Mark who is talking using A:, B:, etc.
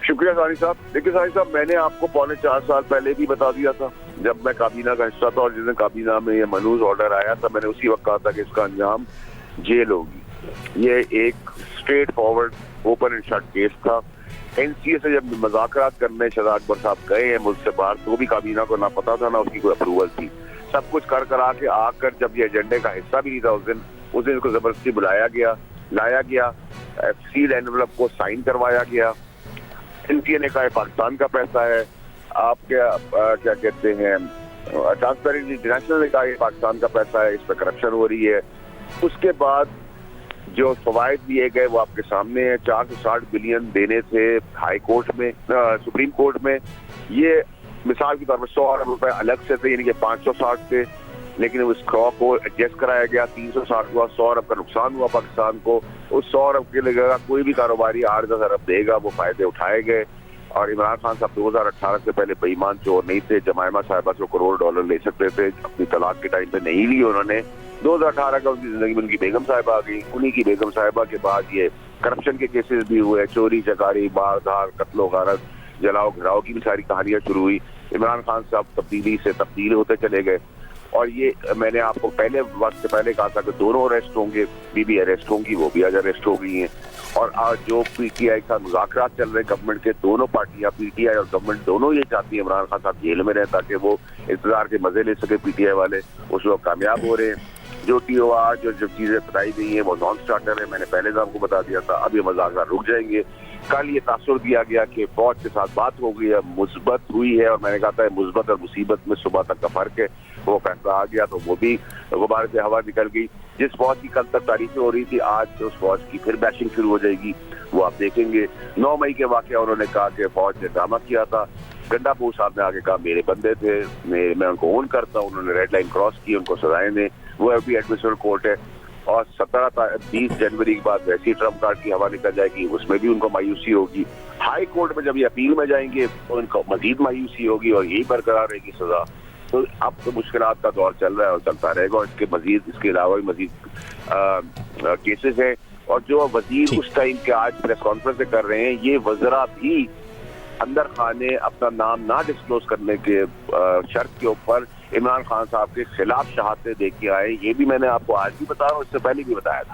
A: شکریہ ثانی صاحب. دیکھیے ثانی صاحب, میں نے آپ کو 4.25 سال پہلے بھی بتا دیا تھا جب میں کابینہ کا حصہ تھا, اور جس دن کابینہ میں یہ منوز آرڈر آیا تھا میں نے اسی وقت کہا تھا کہ اس کا انجام جیل ہوگی. یہ ایک straightforward open and shut case تھا. این سی اے سے جب مذاکرات کرنے شہزاد اکبر صاحب گئے ہیں ملک سے باہر, تو بھی کابینہ کو نہ پتا تھا نہ اس کی کوئی اپروول تھی. سب کچھ کرا کے آ کر جب یہ ایجنڈے کا حصہ بھی نہیں تھا اس دن اس کو زبردستی بلایا گیا, لایا گیا, سیل اینولپ کو سائن کروایا گیا. این سی اے نے کہا پاکستان کا پیسہ ہے. آپ کیا کہتے ہیں, ٹرانسپیرنسی انٹرنیشنل نے کہا یہ پاکستان کا پیسہ ہے, اس پہ کرپشن ہو رہی ہے. اس کے بعد جو فوائد دیے گئے وہ آپ کے سامنے ہیں. 460 بلین دینے تھے ہائی کورٹ میں, سپریم کورٹ میں. یہ مثال کے طور پر 100 ارب روپے الگ سے تھے, یعنی کہ 560 تھے, لیکن اس کو ایڈجسٹ کرایا گیا, 360 ہوا. 100 ارب کا نقصان ہوا پاکستان کو. اس 100 ارب کے لگے گا کوئی بھی کاروباری 8-10 ارب دے گا, وہ فائدے اٹھائے گئے. اور عمران خان صاحب 2018 سے پہلے بے ایمان چور نہیں تھے. جمائمہ صاحبہ سے $1 لے سکتے تھے, اپنی طلاق کے ٹائم پہ نہیں لی انہوں نے. 2018 کا ان کی زندگی میں ان کی بیگم صاحبہ آ گئی. انہی کی بیگم صاحبہ کے بعد یہ کرپشن کے کیسز بھی ہوئے, چوری چکاری, بار دھار, قتل و غارت, جلاؤ گھراؤ کی بھی ساری کہانیاں شروع ہوئی. عمران خان صاحب تبدیلی سے تبدیل ہوتے چلے گئے. اور یہ میں نے آپ کو پہلے وقت سے پہلے کہا تھا کہ دونوں اریسٹ ہوں گے, بی بی اریسٹ ہوں گی, وہ بھی آج اریسٹ ہو گئی ہیں. اور آج جو پی ٹی آئی کا مذاکرات چل رہے ہیں گورنمنٹ کے, دونوں پارٹیاں پی ٹی آئی اور گورنمنٹ دونوں یہ چاہتی ہیں عمران خان صاحب جیل میں رہیں تاکہ وہ انتظار کے مزے لے سکے. پی ٹی آئی والے اس وقت کامیاب ہو رہے ہیں. جو ٹی او آر جو چیزیں بتائی گئی ہیں وہ نان اسٹارٹر ہے, میں نے پہلے آپ کو بتا دیا تھا. اب یہ مذاکرات رک جائیں گے. کل یہ تاثر دیا گیا کہ فوج کے ساتھ بات ہو گئی ہے, مثبت ہوئی ہے, اور میں نے کہا تھا مثبت اور مصیبت میں صبح تک کا فرق ہے. وہ فیصلہ آ گیا تو وہ بھی غبار سے ہوا نکل گئی. جس فوج کی کل تک تعریفیں ہو رہی تھی, آج سے اس فوج کی پھر بیشنگ شروع ہو جائے گی. وہ آپ دیکھیں گے. 9 مئی کے واقعہ انہوں نے کہا کہ فوج نے ڈرامہ کیا تھا. گنڈا پور صاحب نے آگے کہا میرے بندے تھے, میں ان کو اون کرتا ہوں, انہوں نے ریڈ لائن کراس کی, ان کو سزائیں دیں. وہ ابھی ایڈمنسٹریٹو کورٹ ہے. اور 20 جنوری کے بعد ویسی ٹرمپ کارڈ کی ہوا نکل جائے گی, اس میں بھی ان کو مایوسی ہوگی. ہائی کورٹ میں جب یہ اپیل میں جائیں گے تو ان کو مزید مایوسی ہوگی اور یہی برقرار رہے گی سزا. تو اب تو مشکلات کا دور چل رہا ہے اور چلتا رہے گا. اور اس کے علاوہ بھی مزید کیسز ہیں. اور جو وزیر اس ٹائم کے آج پریس کانفرنس کر رہے ہیں, یہ وزراء بھی اندر خانے اپنا نام نہ ڈسکلوز کرنے کے شرط کے اوپر عمران خان صاحب کے خلاف شہادتیں دے کے آئے. یہ بھی میں نے آپ کو آج بھی بتایا اور اس سے پہلے بھی بتایا تھا.